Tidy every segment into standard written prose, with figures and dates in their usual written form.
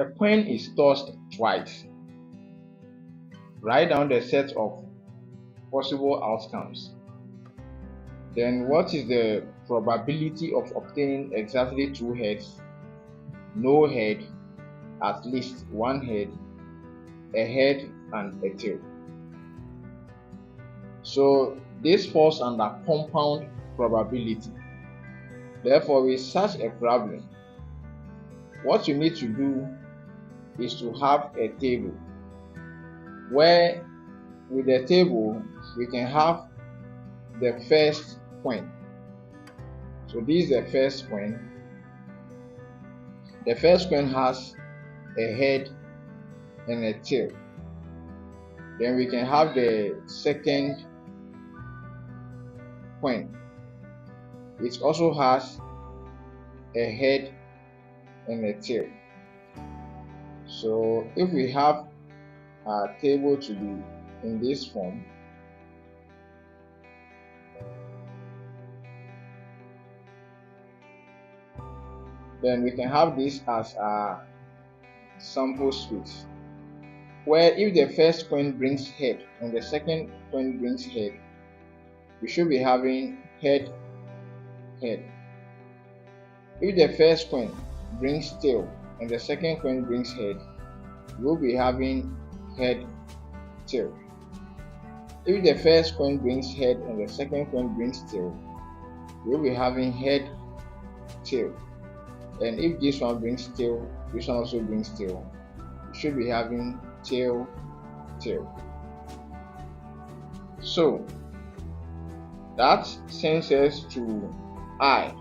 A coin is tossed twice. Write down the set of possible outcomes. Then what is the probability of obtaining exactly 2 heads, no head, at least 1 head, a head, and a tail? So this falls under compound probability. Therefore, with such a problem, what you need to do is to have a table where with the table we can have the first coin. So this is the first coin. The first coin has a head and a tail. Then we can have the second coin. It also has a head and a tail. So if we have our table to be in this form, then we can have this as our sample space, where if the first coin brings head and the second coin brings head, we should be having head, head. If the first coin brings tail and the second coin brings head, we'll be having head, tail. If the first coin brings head and the second coin brings tail, we'll be having head, tail. And if this one brings tail, this one also brings tail, we should be having tail, tail. So that sends us to I.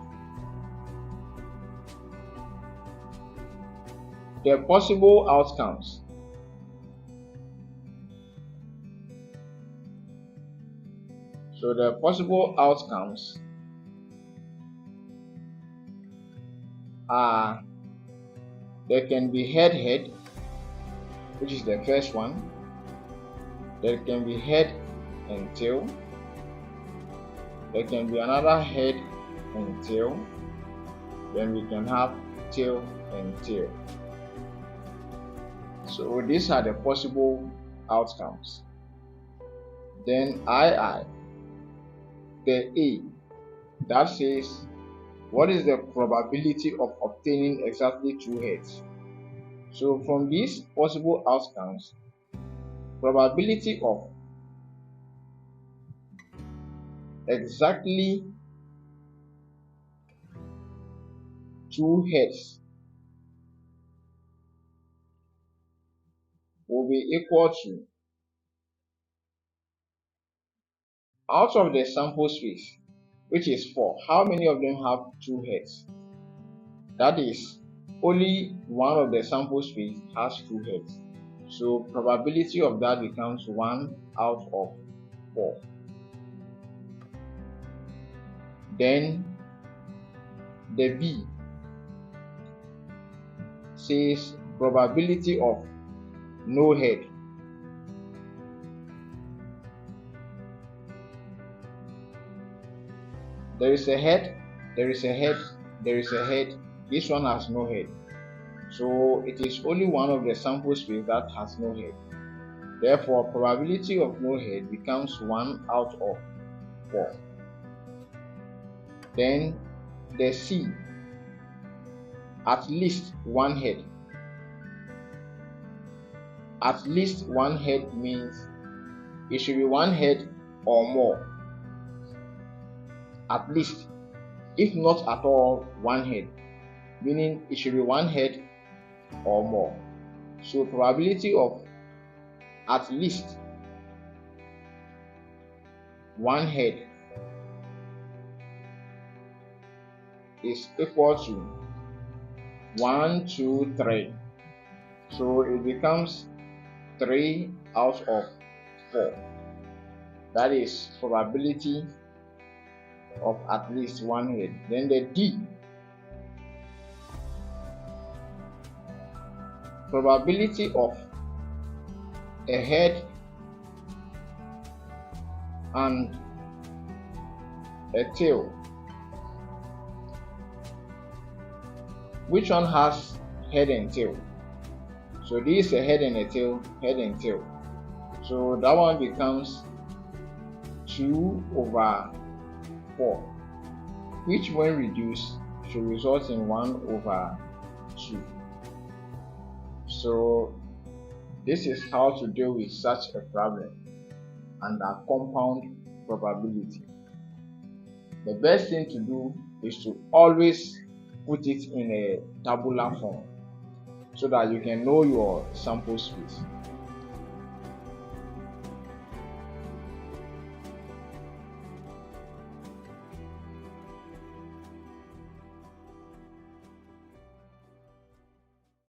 The possible outcomes. So the possible outcomes are, there can be head, head, which is the first one. There can be head and tail. There can be another head and tail. Then we can have tail and tail. So these are the possible outcomes. Then II, the A, that says what is the probability of obtaining exactly 2 heads. So from these possible outcomes, probability of exactly 2 heads will be equal to, out of the sample space, which is 4, how many of them have 2 heads? That is, only one of the sample space has 2 heads. So probability of that becomes 1 out of 4. Then the B says probability of no head. There is a head, there is a head, there is a head. This one has no head. So it is only one of the sample space that has no head. Therefore, probability of no head becomes 1 out of 4. Then the C, at least 1 head. At least 1 head means it should be 1 head or more. At least, if not at all, 1 head, meaning it should be 1 head or more. So probability of at least 1 head is equal to 1, 2, 3. So it becomes 3 out of 4. That is probability of at least 1 head. Then the D, probability of a head and a tail. Which one has head and tail? So this is a head and a tail, head and tail. So that one becomes 2 over 4, which when reduced should result in 1 over 2. So this is how to deal with such a problem under compound probability. The best thing to do is to always put it in a tabular form so that you can know your sample space.